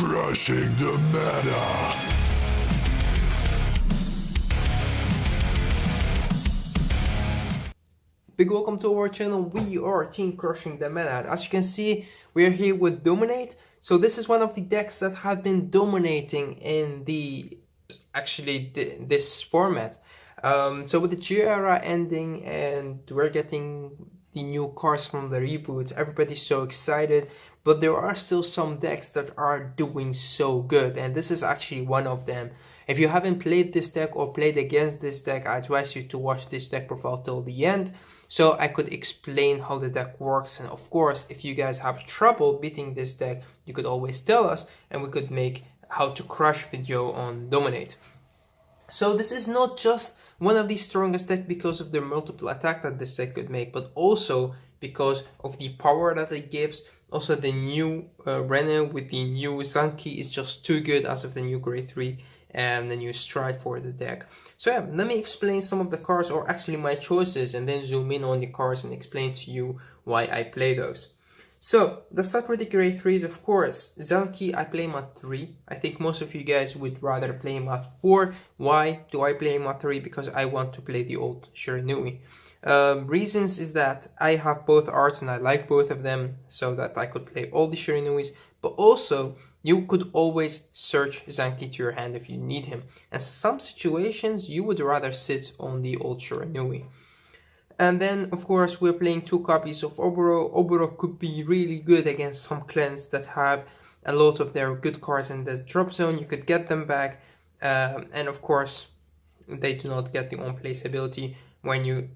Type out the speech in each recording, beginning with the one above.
Crushing the meta. Big welcome to our channel. We are Team Crushing the Meta. As you can see, we are here with Dominate. So this is one of the decks that have been dominating in this format. So with the Geo era ending and we're getting the new cards from the reboot, everybody's so excited. But there are still some decks that are doing so good, and this is actually one of them. If you haven't played this deck or played against this deck, I advise you to watch this deck profile till the end, so I could explain how the deck works. And of course, if you guys have trouble beating this deck, you could always tell us and we could make how to crush video on Dominate. So this is not just one of the strongest decks because of the multiple attack that this deck could make, but also because of the power that it gives. Also the new Renner with the new Zanki is just too good as of the new grade 3 and the new stride for the deck. So yeah, let me explain some of the cards, or actually my choices, and then zoom in on the cards and explain to you why I play those. So let's start with the grade 3s, of course. Zanki, I play him at 3. I think most of you guys would rather play him at 4. Why do I play him at 3? Because I want to play the old Shiranui. Reasons is that I have both arts and I like both of them, so that I could play all the Shiranuis, but also you could always search Zanki to your hand if you need him. And some situations you would rather sit on the old Shiranui. And then of course we're playing 2 copies of Oboro. Oboro could be really good against some clans that have a lot of their good cards in the drop zone. You could get them back, and of course they do not get the on place ability when you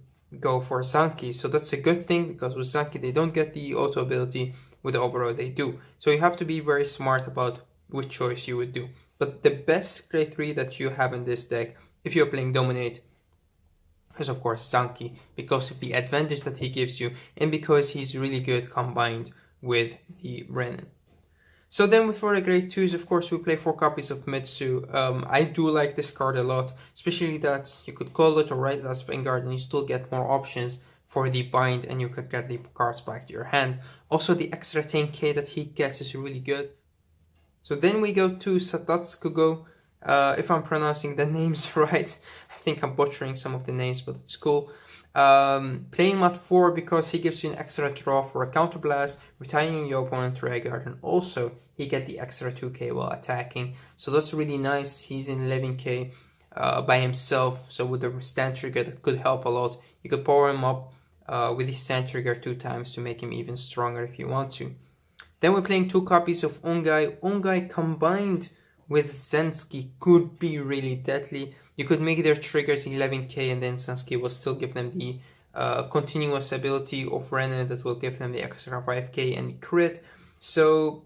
go for Zanki, so that's a good thing, because with Zanki they don't get the auto ability, with Oboro they do. So you have to be very smart about which choice you would do. But the best grade 3 that you have in this deck, if you're playing Dominate, is of course Zanki, because of the advantage that he gives you and because he's really good combined with the Renin. So then for the grade 2s, of course, we play 4 copies of Metsu. I do like this card a lot, especially that you could call it or write it as Vanguard and you still get more options for the bind and you could get the cards back to your hand. Also, the extra 10k that he gets is really good. So then we go to Satatsukugo. If I'm pronouncing the names right, I think I'm butchering some of the names, but it's cool. Playing him at 4 because he gives you an extra draw for a counterblast, retiring your opponent Vanguard, and also he get the extra 2k while attacking. So that's really nice. He's in 11k by himself, so with the stand trigger that could help a lot. You could power him up with the stand trigger 2 times to make him even stronger if you want to. Then we're playing 2 copies of Ongai. Ongai combined with ZanSki could be really deadly. You could make their triggers 11k and then ZanSki will still give them the continuous ability of Renin that will give them the extra 5k and crit. So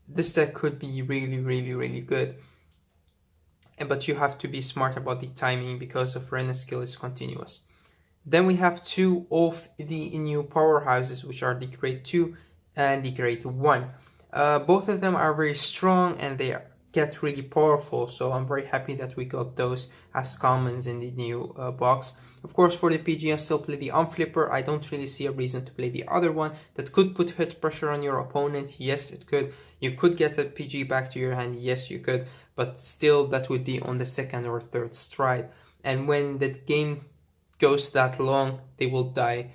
this deck could be really good. But you have to be smart about the timing because of Renin's skill is continuous. Then we have 2 of the new powerhouses, which are the grade 2 and the grade 1. Both of them are very strong and they get really powerful, so I'm very happy that we got those as commons in the new box. Of course, for the PG I still play the Flipper. I don't really see a reason to play the other one that could put hit pressure on your opponent. Yes, it could. You could get a PG back to your hand. Yes, you could, but still that would be on the 2nd or 3rd stride, and when the game goes that long, they will die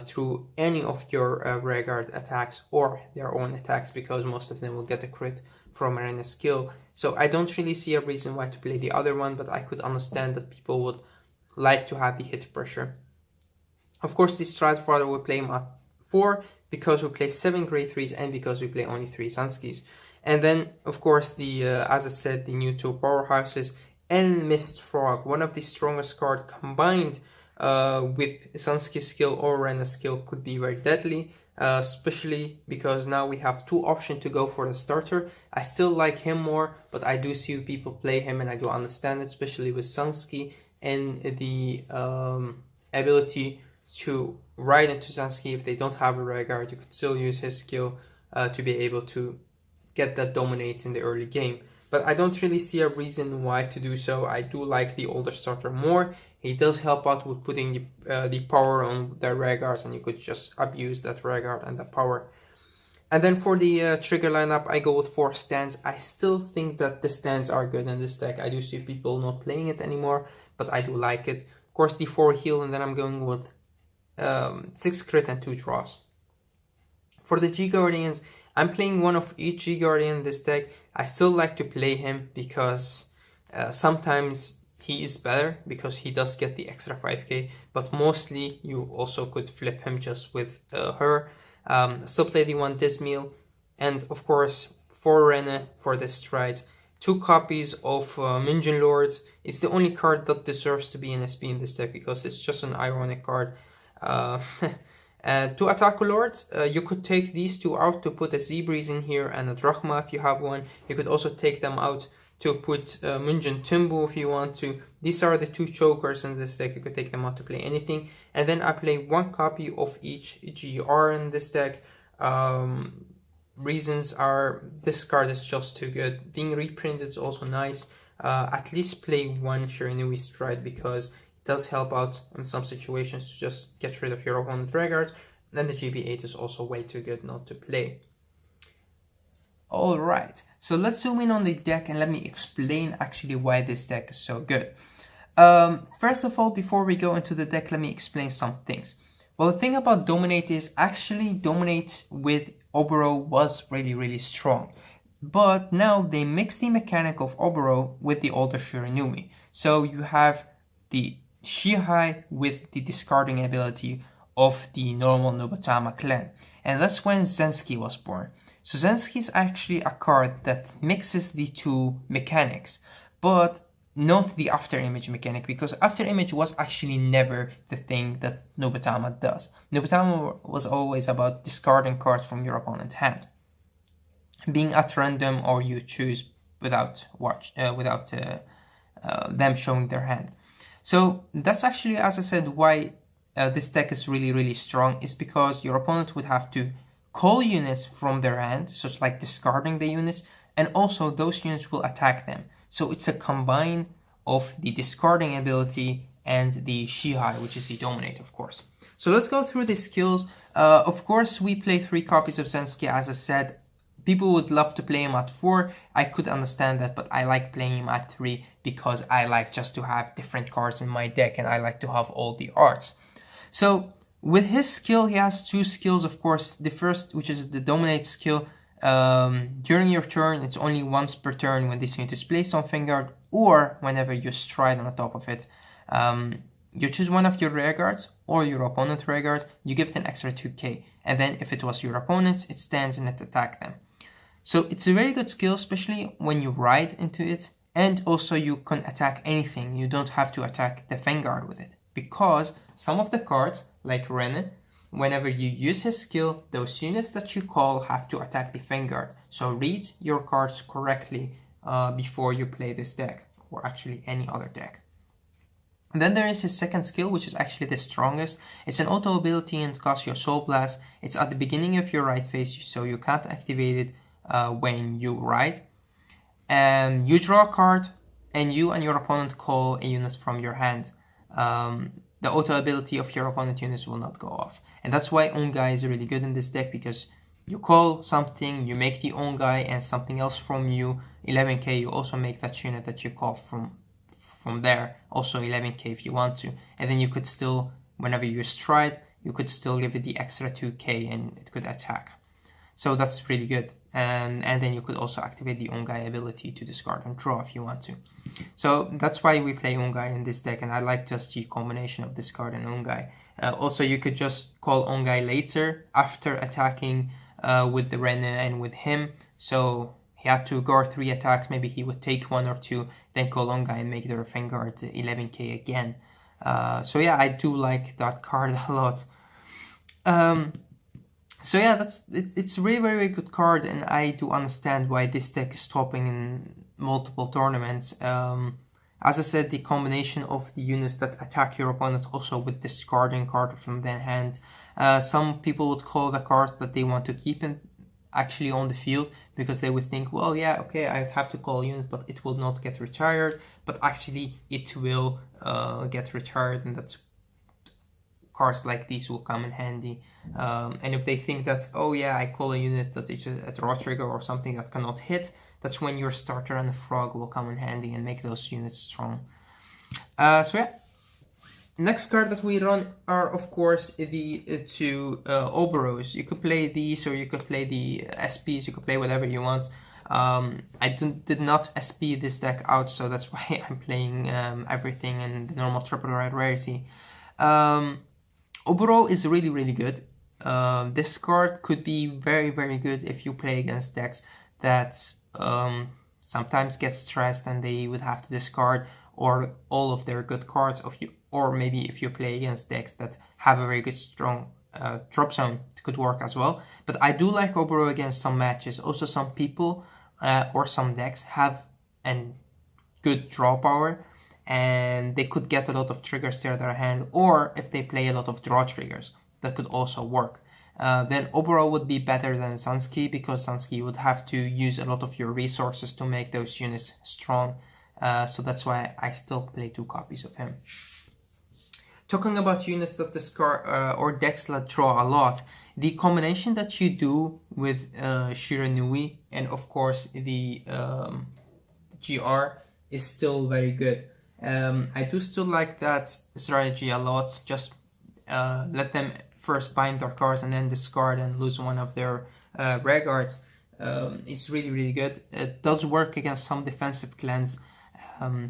through any of your Vanguard attacks or their own attacks, because most of them will get a crit from Arena's skill. So I don't really see a reason why to play the other one, but I could understand that people would like to have the hit pressure. Of course, this Stridefather will play him at 4 because we play 7 grade 3s and because we play only 3 ZanSkis. And then, of course, the as I said, the new 2 powerhouses and Mist Frog, one of the strongest cards combined with ZanSki skill or Rena's skill could be very deadly. Especially because now we have 2 options to go for the starter. I still like him more, but I do see people play him and I do understand it, especially with ZanSki and the ability to ride into ZanSki. If they don't have a Vanguard, you could still use his skill to be able to get that dominate in the early game. But I don't really see a reason why to do so. I do like the older starter more. He does help out with putting the power on the Vanguards, and you could just abuse that Vanguard and the power. And then for the trigger lineup, I go with 4 stands. I still think that the stands are good in this deck. I do see people not playing it anymore, but I do like it. Of course, the 4 heal, and then I'm going with 6 crit and 2 draws. For the G-Guardians, I'm playing one of each G-Guardian in this deck. I still like to play him because sometimes he is better because he does get the extra 5k, but mostly you also could flip him just with her. Still play the 1 Dismeal, and of course 4 Rene for this stride. 2 copies of Minjin Lord. It's the only card that deserves to be in SP in this deck because it's just an ironic card. 2 Attack Lords. You could take these 2 out to put a Z-Breeze in here and a Drachma if you have one. You could also take them out to put Minjin Timbu if you want to. These are the 2 chokers in this deck. You could take them out to play anything. And then I play 1 copy of each GR in this deck. Reasons are this card is just too good. Being reprinted is also nice. At least play 1 Shiranui Stride because it does help out in some situations to just get rid of your opponent regards. Then the GB8 is also way too good not to play. Alright, so let's zoom in on the deck and let me explain actually why this deck is so good. First of all, before we go into the deck, let me explain some things. Well, the thing about Dominate is actually Dominate with Oboro was really strong. But now they mix the mechanic of Oboro with the older Shiranui. So you have the Shihai with the discarding ability of the normal Nubatama clan. And that's when ZanSki was born. So ZanSki is actually a card that mixes the 2 mechanics, but not the after image mechanic, because after image was actually never the thing that Nobutama does. Nobutama was always about discarding cards from your opponent's hand, being at random or you choose without them showing their hand. So that's actually, as I said, why this deck is really strong, is because your opponent would have to call units from their hand, so it's like discarding the units, and also those units will attack them. So it's a combine of the discarding ability and the Shihai, which is the Dominate, of course. So let's go through the skills. Of course, we play 3 copies of ZanSki, as I said. People would love to play him at 4. I could understand that, but I like playing him at 3 because I like just to have different cards in my deck and I like to have all the arts. So with his skill, he has 2 skills, of course. The first, which is the Dominate skill. During your turn, it's only once per turn when this unit is placed on Vanguard, or whenever you stride on the top of it. You choose one of your rear guards or your opponent's rear guards, you give it an extra 2k, and then if it was your opponent's, it stands and it attacks them. So it's a very good skill, especially when you ride into it, and also you can attack anything. You don't have to attack the Vanguard with it, because some of the cards, like Rene, whenever you use his skill, those units that you call have to attack the Vanguard. So read your cards correctly before you play this deck, or actually any other deck. And then there is his second skill, which is actually the strongest. It's an auto ability and costs your Soul Blast. It's at the beginning of your ride phase, so you can't activate it when you ride. And you draw a card, and you and your opponent call a unit from your hand. The auto ability of your opponent units will not go off. And that's why Ongai is really good in this deck, because you call something, you make the Ongai and something else from you, 11k, you also make that unit that you call from there, also 11k if you want to. And then you could still, whenever you stride, you could still give it the extra 2k and it could attack. So that's really good. And then you could also activate the Ongai ability to discard and draw if you want to. So that's why we play Ongai in this deck, and I like just the combination of discard and Ongai. Also, you could just call Ongai later after attacking with the Rene and with him. So he had to guard 3 attacks, maybe he would take 1 or 2, then call Ongai and make their Vanguard 11k again. So yeah, I do like that card a lot. So yeah, it's a really very good card, and I do understand why this deck is topping in multiple tournaments. As I said, the combination of the units that attack your opponent also with discarding card from their hand. Some people would call the cards that they want to keep in actually on the field, because they would think, well, yeah, okay, I have to call units, but it will not get retired. But actually, it will get retired, and that's cards like these will come in handy. And if they think that, oh yeah, I call a unit that is a draw trigger or something that cannot hit, that's when your starter and the frog will come in handy and make those units strong. So yeah. Next card that we run are, of course, the two Oberos. You could play these, or you could play the SPs, you could play whatever you want. I did not SP this deck out, so that's why I'm playing everything in the normal triple red rarity. Obero is really, really good. This card could be very, very good if you play against decks that sometimes get stressed and they would have to discard or all of their good cards, or maybe if you play against decks that have a very good strong drop zone, it could work as well. But I do like Obero against some matches. Also, some people or some decks have a good draw power, and they could get a lot of triggers to their hand, or if they play a lot of draw triggers, that could also work. Then Obero would be better than ZanSki, because ZanSki would have to use a lot of your resources to make those units strong. So that's why I still play 2 copies of him. Talking about units that discard or decks that draw a lot, the combination that you do with Shiranui and of course the GR is still very good. I do still like that strategy a lot. Just let them first bind their cards and then discard and lose one of their rare cards. It's really, really good. It does work against some defensive clans.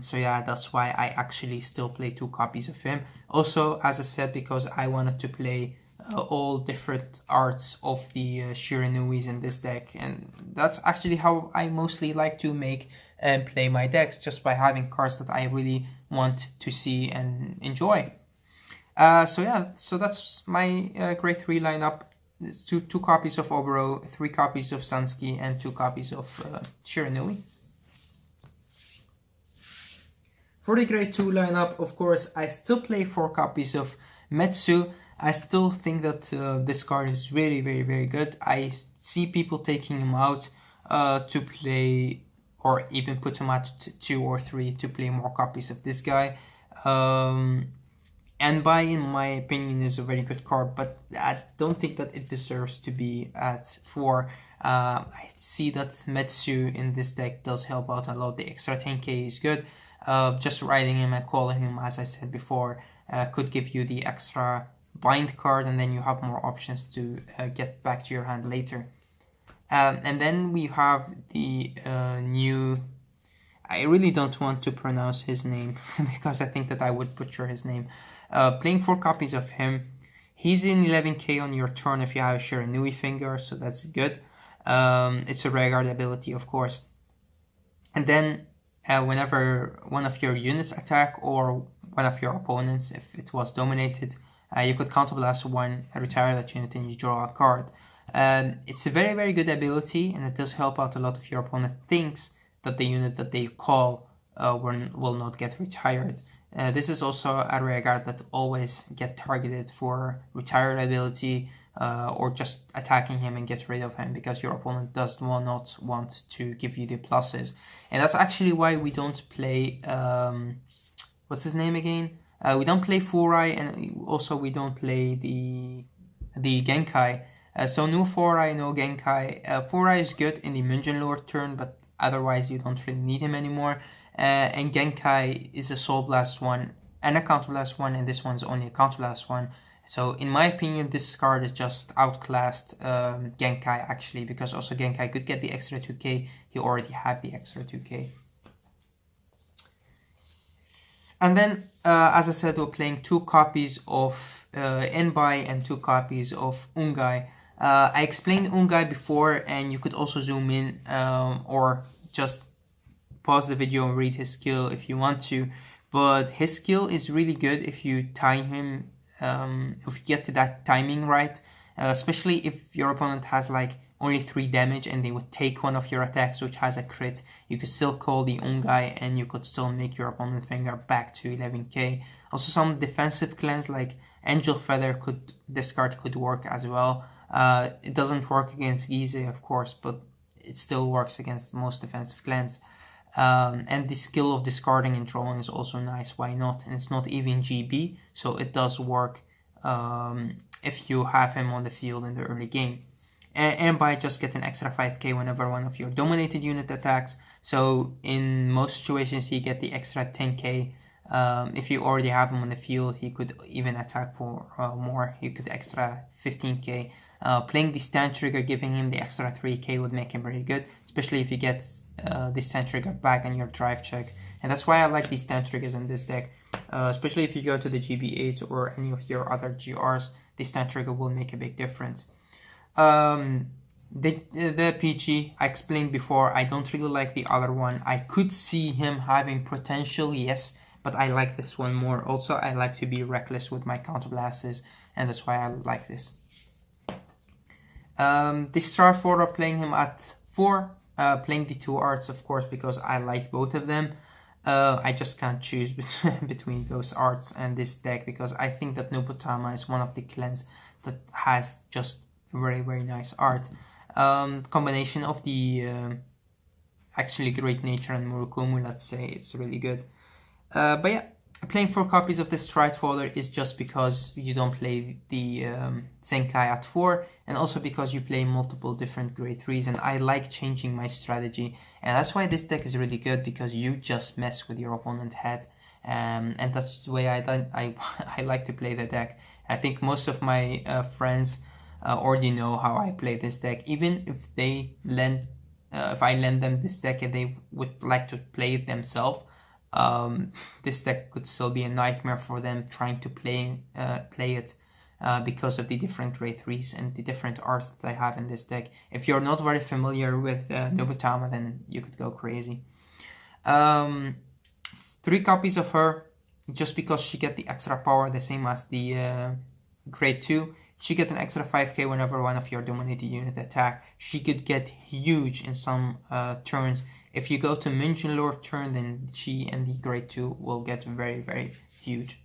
So yeah, that's why I actually still play 2 copies of him. Also, as I said, because I wanted to play all different arts of the Shiranuis in this deck, and that's actually how I mostly like to make and play my decks, just by having cards that I really want to see and enjoy. So yeah, so that's my grade 3 lineup. It's two copies of Obero, 3 copies of ZanSki, and 2 copies of Shiranui. For the grade 2 lineup, of course, I still play 4 copies of Metsu. I still think that this card is really, very, very good. I see people taking him out to play, or even put him out to 2 or 3 to play more copies of this guy. And by, in my opinion, is a very good card, but I don't think that it deserves to be at 4. I see that Metsu in this deck does help out a lot. The extra 10k is good. Just riding him and calling him, as I said before, could give you the extra bind card, and then you have more options to get back to your hand later. And then we have the new... I really don't want to pronounce his name because I think that I would butcher his name. Playing 4 copies of him. He's in 11k on your turn if you have a Shiranui finger, so that's good. It's a rare guard ability, of course. And then whenever one of your units attack, or one of your opponents, if it was dominated, you could counterblast 1, retire that unit, and you draw a card. It's a very, very good ability, and it does help out a lot if your opponent thinks that the unit that they call will not get retired. This is also a rare guard that always get targeted for retired ability, or just attacking him and get rid of him, because your opponent does not want to give you the pluses. And that's actually why we don't play, what's his name again? We don't play Furai, and also we don't play the Genkai. So no Furai, no Genkai. Furai is good in the Mungeon Lord turn, but otherwise you don't really need him anymore. And Genkai is a Soul Blast 1 and a Counterblast 1, and this one's only a Counterblast 1. So in my opinion, this card is just outclassed Genkai actually, because also Genkai could get the extra 2k, he already had the extra 2k. And then, as I said, we're playing 2 copies of Enbai and 2 copies of Ungai. I explained Ungai before, and you could also zoom in or just pause the video and read his skill if you want to. But his skill is really good if you time him, if you get to that timing right, especially if your opponent has like only 3 damage and they would take one of your attacks which has a crit. You could still call the Ungai and you could still make your opponent's finger back to 11k. Also some defensive clans like Angel Feather this card could work as well. It doesn't work against Gize, of course, but it still works against most defensive clans. And the skill of discarding and drawing is also nice, why not? And it's not even GB, so it does work if you have him on the field in the early game. And by just getting extra 5k whenever one of your dominated unit attacks. So in most situations, you get the extra 10k. If you already have him on the field, he could even attack for more. You could extra 15k. Playing the stand trigger, giving him the extra 3k would make him very good, especially if he gets the stand trigger back on your drive check. And that's why I like these stand triggers in this deck. Especially if you go to the GB8 or any of your other GRs, the stand trigger will make a big difference. The PG, I explained before, I don't really like the other one. I could see him having potential, yes, but I like this one more. Also, I like to be reckless with my counterblasts, and that's why I like this. The start for playing him at 4, playing the 2 arts, of course, because I like both of them. I just can't choose between those arts and this deck, because I think that Nobutama is one of the clans that has just very, very nice art. Combination of the actually great nature and Murokumu, let's say, it's really good. But yeah, playing 4 copies of the Stride Folder is just because you don't play the Zenkai at 4, and also because you play multiple different grade 3s, and I like changing my strategy, and that's why this deck is really good, because you just mess with your opponent's head, and that's the way I like to play the deck. I think most of my friends already know how I play this deck. Even if they if I lend them this deck and they would like to play it themselves, this deck could still be a nightmare for them trying to play it because of the different grade 3s and the different arts that I have in this deck. If you're not very familiar with Nobutama, then you could go crazy. 3 copies of her, just because she get the extra power, the same as the grade 2. She get an extra 5k whenever one of your dominated unit attack. She could get huge in some turns. If you go to Minjin Lord turn, then she and the grade 2 will get very, very huge.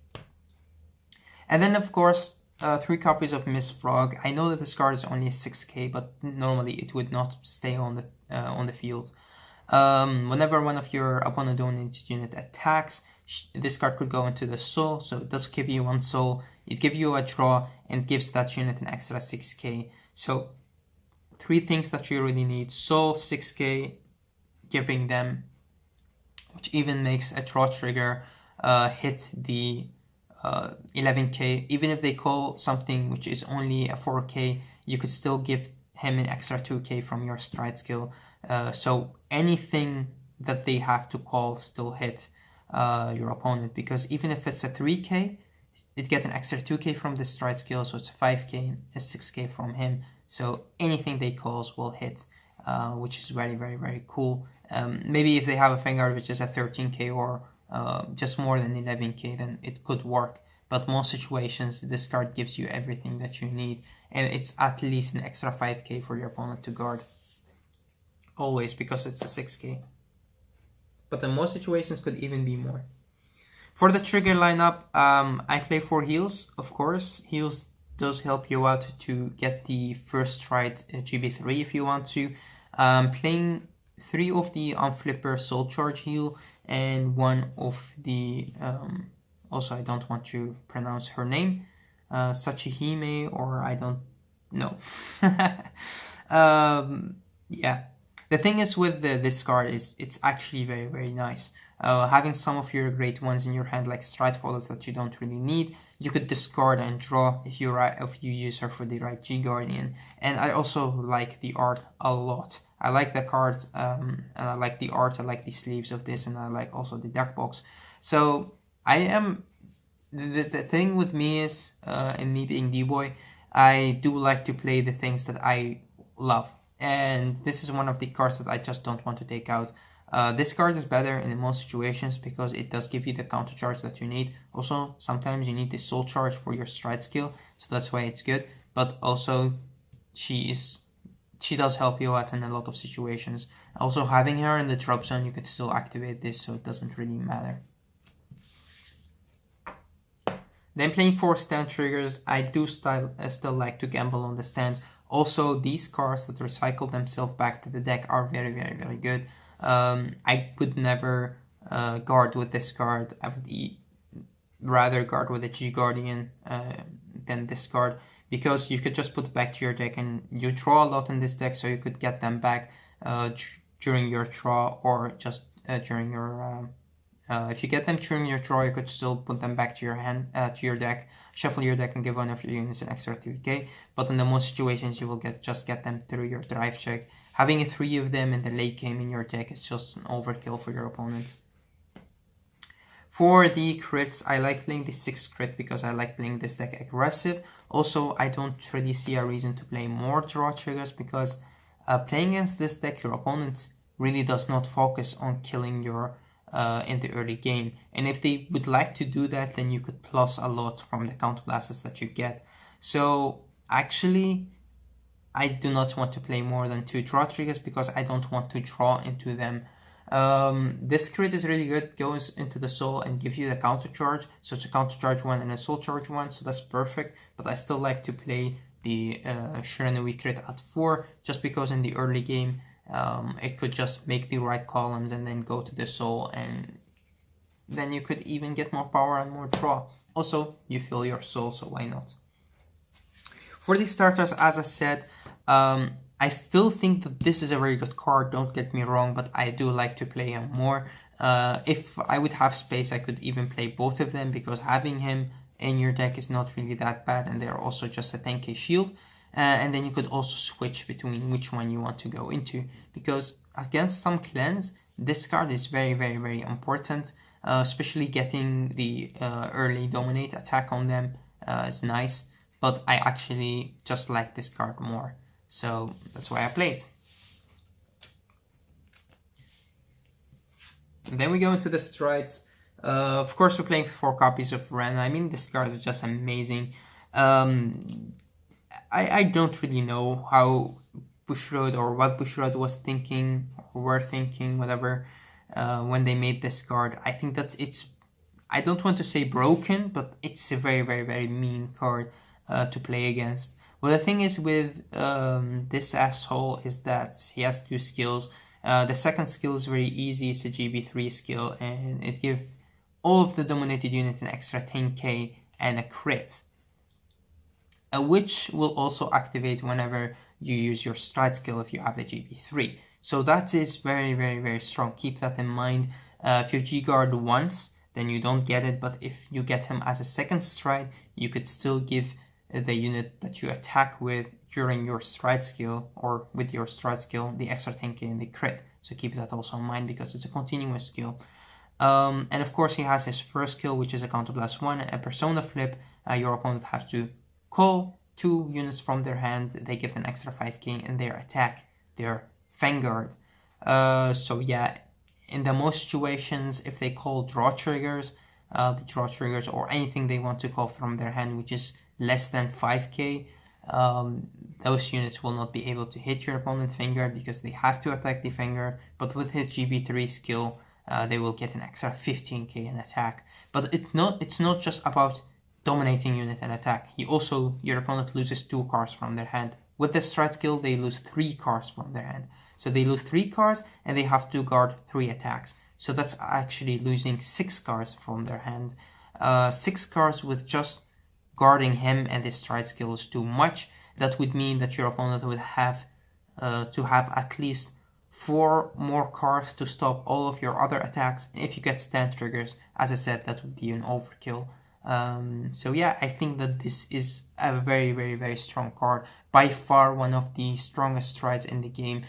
And then, of course, 3 copies of Miss Frog. I know that this card is only 6k, but normally it would not stay on the field. Whenever one of your opponent dominated unit attacks, this card could go into the soul, so it does give you 1 soul. It gives you a draw and gives that unit an extra 6k. So 3 things that you really need: soul, 6k, giving them, which even makes a draw trigger hit the 11k. Even if they call something which is only a 4k, you could still give him an extra 2k from your stride skill. So anything that they have to call still hit your opponent, because even if it's a 3k, it gets an extra 2k from the stride skill, so it's a 5k and a 6k from him. So anything they calls will hit, which is very, very, very cool. Maybe if they have a Vanguard which is a 13k or just more than 11k, then it could work. But most situations, this card gives you everything that you need, and it's at least an extra 5k for your opponent to guard. Always, because it's a 6k. But in most situations could even be more. For the trigger lineup, I play 4 heals, of course. Heals does help you out to get the first stride GB3 if you want to. Playing 3 of the on flipper soul charge heal and 1 of the also I don't want to pronounce her name, Sachihime, or I don't know. Yeah, the thing is with this card is it's actually very, very nice. Having some of your great ones in your hand, like stride followers that you don't really need, you could discard and draw if you use her for the right G Guardian. And I also like the art a lot. I like the cards, and I like the art, I like the sleeves of this, and I like also the deck box. So I am, the thing with me is, and me being D-Boy, I do like to play the things that I love. And this is one of the cards that I just don't want to take out. This card is better in most situations because it does give you the counter charge that you need. Also, sometimes you need the soul charge for your stride skill, so that's why it's good. But also, she does help you out in a lot of situations. Also, having her in the drop zone, you could still activate this, so it doesn't really matter. Then playing 4 stand triggers, I do still like to gamble on the stands. Also, these cards that recycle themselves back to the deck are very, very, very good. I would never guard with this card. I would rather guard with a G Guardian than this card, because you could just put it back to your deck, and you draw a lot in this deck, so you could get them back during your draw, or just during your if you get them during your draw, you could still put them back to your hand, to your deck, shuffle your deck, and give one of your units an extra 3k. But in the most situations, you will just get them through your drive check. Having a 3 of them in the late game in your deck is just an overkill for your opponent. For the crits, I like playing the 6 crit because I like playing this deck aggressive. Also, I don't really see a reason to play more draw triggers, because playing against this deck, your opponent really does not focus on killing your in the early game, and if they would like to do that, then you could plus a lot from the counterblasts that you get. So actually, I do not want to play more than 2 draw triggers, because I don't want to draw into them. This crit is really good, goes into the soul and gives you the counter charge, so it's a counter charge 1 and a soul charge 1, so that's perfect. But I still like to play the Shiranui crit at 4, just because in the early game it could just make the right columns and then go to the soul, and then you could even get more power and more draw. Also, you fill your soul, so why not? For the starters, as I said, I still think that this is a very good card, don't get me wrong, but I do like to play him more. If I would have space, I could even play both of them, because having him in your deck is not really that bad, and they're also just a 10k shield. And then you could also switch between which one you want to go into, because against some clans, this card is very, very, very important, especially getting the early dominate attack on them is nice, but I actually just like this card more, so that's why I play it. And then we go into the strides. Of course, we're playing 4 copies of Ren. I mean, this card is just amazing. I don't really know how Bushiroad or what Bushiroad was thinking or were thinking, whatever, when they made this card. I think that it's, I don't want to say broken, but it's a very, very, very mean card to play against. Well, the thing is with this asshole is that he has 2 skills. The second skill is very easy, it's a GB3 skill, and it gives all of the dominated unit an extra 10k and a crit, which will also activate whenever you use your stride skill if you have the GB3. So that is very, very, very strong. Keep that in mind. If you G-guard once, then you don't get it, but if you get him as a second stride, you could still give the unit that you attack with during your stride skill, or with your stride skill, the extra 10k and the crit. So keep that also in mind, because it's a continuous skill. And of course he has his first skill, which is a counterblast 1, a persona flip. Your opponent has to call 2 units from their hand, they give an extra 5k in their attack, their Vanguard. So yeah, in the most situations, if they call draw triggers, the draw triggers or anything they want to call from their hand, which is less than 5k, those units will not be able to hit your opponent's Vanguard, because they have to attack the Vanguard. But with his GB3 skill, they will get an extra 15k in attack. But it's not just about dominating unit and attack. Your opponent loses 2 cards from their hand. With the stride skill, they lose 3 cards from their hand. So they lose 3 cards and they have to guard 3 attacks. So that's actually losing 6 cards from their hand. 6 cards with just guarding him and his stride skill is too much. That would mean that your opponent would have to have at least 4 more cards to stop all of your other attacks. And if you get stand triggers, as I said, that would be an overkill. So yeah, I think that this is a very, very, very strong card. By far one of the strongest strides in the game,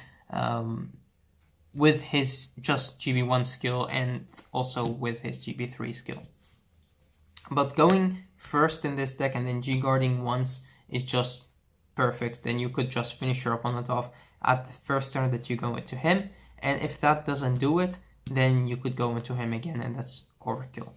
with his just GB1 skill and also with his GB3 skill. But going first in this deck and then G-guarding once is just perfect. Then you could just finish your opponent off at the first turn that you go into him. And if that doesn't do it, then you could go into him again, and that's overkill.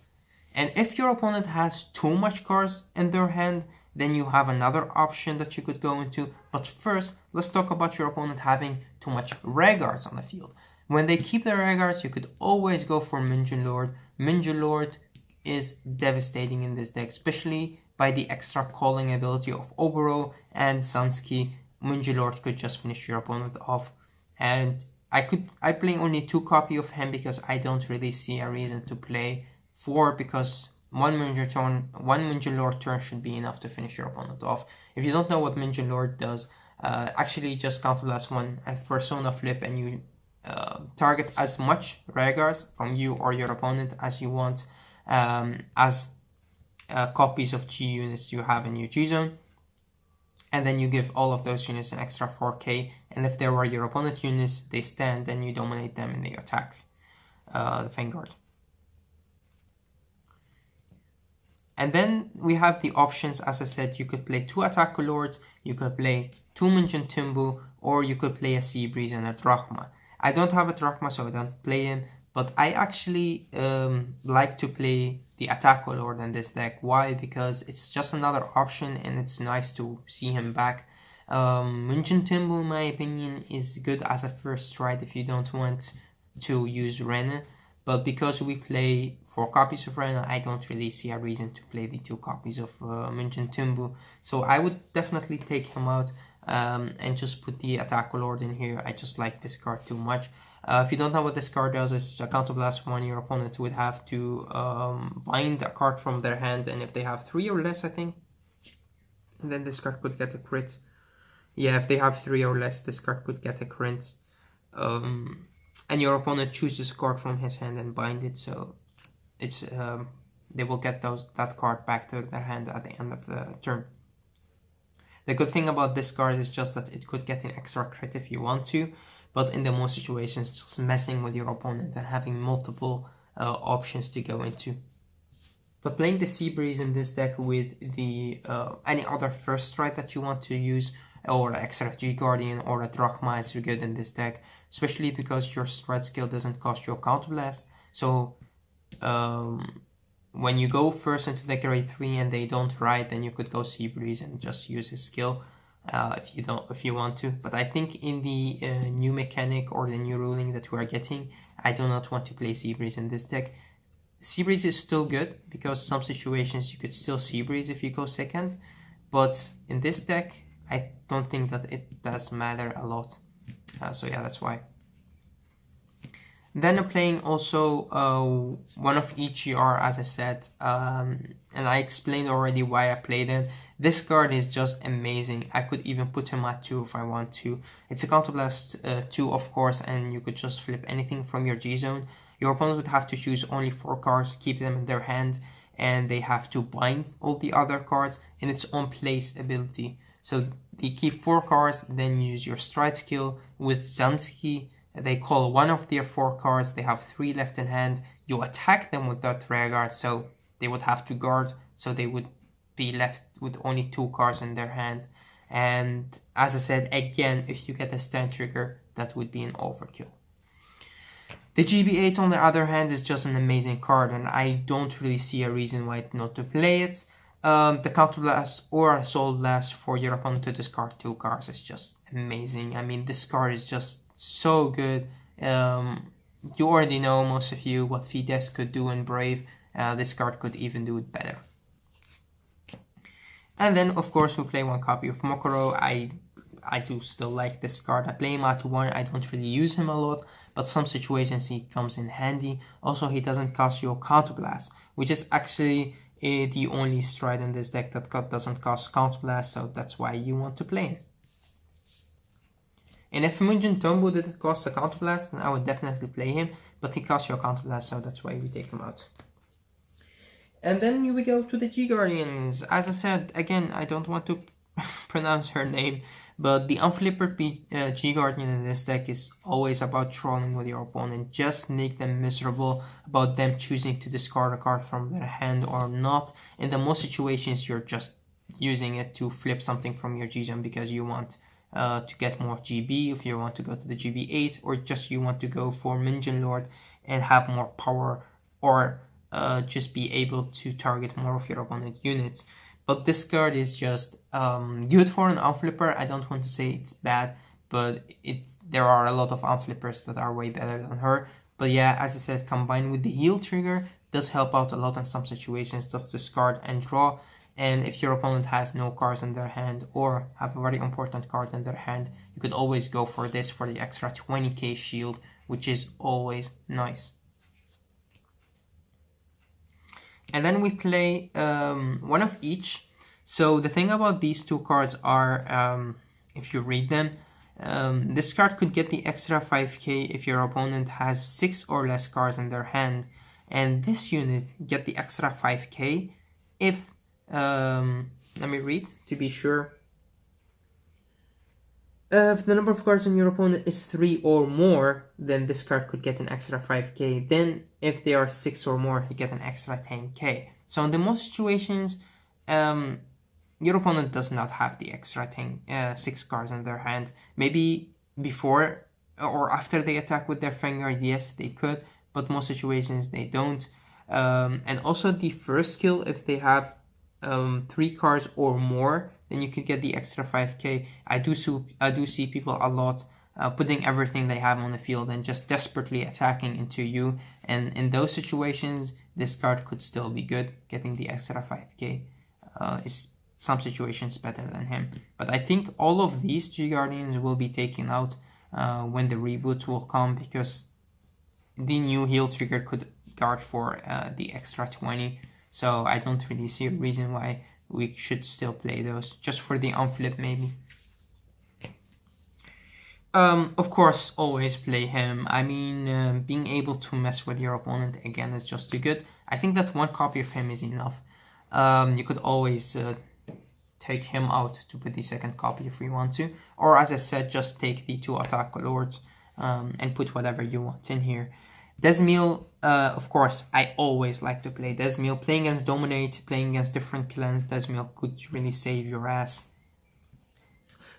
And if your opponent has too much cards in their hand, then you have another option that you could go into. But first, let's talk about your opponent having too much rare guards on the field. When they keep their rare guards, you could always go for Minju Lord. Minju Lord is devastating in this deck, especially by the extra calling ability of Oboro and ZanSki. Minju Lord could just finish your opponent off. And I play only 2 copies of him because I don't really see a reason to play 4, because one Ninja Lord turn should be enough to finish your opponent off. If you don't know what Ninja Lord does, actually just counterblast one Persona flip and you target as much rear guards from you or your opponent as you want, as copies of G units you have in your G zone, and then you give all of those units an extra 4k, and if they were your opponent units, they stand, then you dominate them and they attack the Vanguard. And then we have the options. As I said, you could play 2 Attack Lords, you could play 2 Minjin Timbu, or you could play a Sea Breeze and a Drachma. I don't have a Drachma, so I don't play him, but I actually like to play the Attack Lord in this deck. Why? Because it's just another option and it's nice to see him back. Minjin Timbu, in my opinion, is good as a first stride if you don't want to use Rena. But because we play 4 copies of Rena, I don't really see a reason to play the 2 copies of Minjin Timbu. So I would definitely take him out and just put the Attack Lord in here. I just like this card too much. If you don't know what this card does, it's a counterblast one. Your opponent would have to bind a card from their hand, and if they have 3 or less, I think, then this card could get a crit. Yeah, if they have 3 or less, this card could get a crit. And your opponent chooses a card from his hand and bind it, so it's they will get that card back to their hand at the end of the turn. The good thing about this card is just that it could get an extra crit if you want to, but in the most situations, just messing with your opponent and having multiple options to go into. But playing the Sea Breeze in this deck with the any other first strike that you want to use, or an extra G Guardian or a Drachma is good in this deck, especially because your stride skill doesn't cost you a counterblast. So when you go first into the grade 3 and they don't ride, then you could go Sea Breeze and just use his skill if you want to. But I think in the new mechanic or the new ruling that we are getting, I do not want to play Sea Breeze in this deck. Sea Breeze is still good because some situations you could still Sea Breeze if you go second, but in this deck I don't think that it does matter a lot. So yeah, that's why. Then I'm playing also one of each GR, as I said, and I explained already why I played him. This card is just amazing. I could even put him at 2 if I want to. It's a counterblast 2, of course, and you could just flip anything from your G zone. Your opponent would have to choose only 4 cards, keep them in their hand, and they have to bind all the other cards in its own place ability. So they keep 4 cards, then use your stride skill with ZanSki. They call one of their 4 cards, they have 3 left in hand. You attack them with that rear guard, so they would have to guard, so they would be left with only 2 cards in their hand. And as I said, again, if you get a stand trigger, that would be an overkill. The GB8 on the other hand is just an amazing card, and I don't really see a reason why not to play it. The counterblast or a soul blast for your opponent to discard 2 cards is just amazing. I mean, this card is just so good. You already know, most of you, what Fides could do in Brave. This card could even do it better. And then, of course, we play 1 copy of Mokoro. I do still like this card. I play him at 1. I don't really use him a lot, but some situations he comes in handy. Also, he doesn't cost you a counterblast, which is actually the only stride in this deck that doesn't cost counterblast, so that's why you want to play him. And if Minjin Timbu didn't cost a counterblast, then I would definitely play him, but he costs you a counterblast, so that's why we take him out. And then we go to the G Guardians. As I said, again, I don't want to pronounce her name, but the Unflipper G Guardian in this deck is always about trolling with your opponent. Just make them miserable about them choosing to discard a card from their hand or not. In the most situations, you're just using it to flip something from your G zone because you want to get more GB, if you want to go to the GB8, or just you want to go for Minjin Lord and have more power, or just be able to target more of your opponent units. But this card is just good for an Unflipper. I don't want to say it's bad, but there are a lot of Unflippers that are way better than her. But yeah, as I said, combined with the heal trigger, does help out a lot in some situations. Just discard and draw. And if your opponent has no cards in their hand or have a very important card in their hand, you could always go for this for the extra 20k shield, which is always nice. And then we play one of each. So the thing about these two cards are, if you read them, this card could get the extra 5k if your opponent has 6 or less cards in their hand. And this unit get the extra 5k if, let me read to be sure. If the number of cards on your opponent is 3 or more, then this card could get an extra 5k. Then if they are 6 or more, you get an extra 10k. So in the most situations, your opponent does not have the extra 6 cards in their hand. Maybe before or after they attack with their Vanguard, yes, they could, but most situations they don't. And also the first skill, if they have 3 cards or more, then you could get the extra 5k. I do see people a lot putting everything they have on the field and just desperately attacking into you. And in those situations, this card could still be good. Getting the extra 5k is some situations better than him. But I think all of these G Guardians will be taken out when the reboots will come, because the new heal trigger could guard for the extra 20. So I don't really see a reason why we should still play those, just for the unflip maybe. Of course, always play him. I mean, being able to mess with your opponent again is just too good. I think that one copy of him is enough. You could always take him out to put the second copy if you want to. Or as I said, just take the 2 attack lords and put whatever you want in here. Desmeal, of course, I always like to play Desmeal. Playing against Dominate, playing against different clans, Desmeal could really save your ass.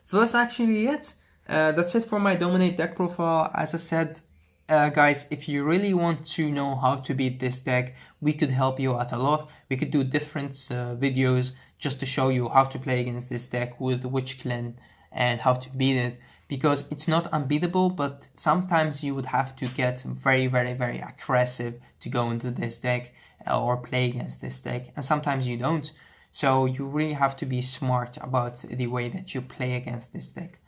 So that's actually it. That's it for my Dominate deck profile. As I said, guys, if you really want to know how to beat this deck, we could help you out a lot. We could do different videos just to show you how to play against this deck with which clan and how to beat it. Because it's not unbeatable, but sometimes you would have to get very, very, very aggressive to go into this deck or play against this deck. And sometimes you don't. So you really have to be smart about the way that you play against this deck.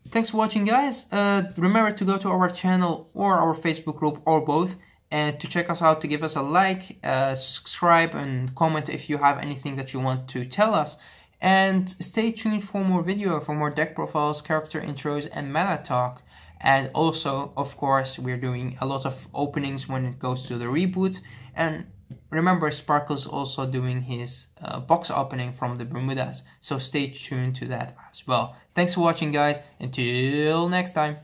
Thanks for watching, guys. Remember to go to our channel or our Facebook group or both. And to check us out, to give us a like, subscribe and comment if you have anything that you want to tell us. And stay tuned for more video, for more deck profiles, character intros and meta talk. And also, of course, we're doing a lot of openings when it goes to the reboots. And remember, Sparkle's also doing his box opening from the Bermudas. So stay tuned to that as well. Thanks for watching, guys. Until next time.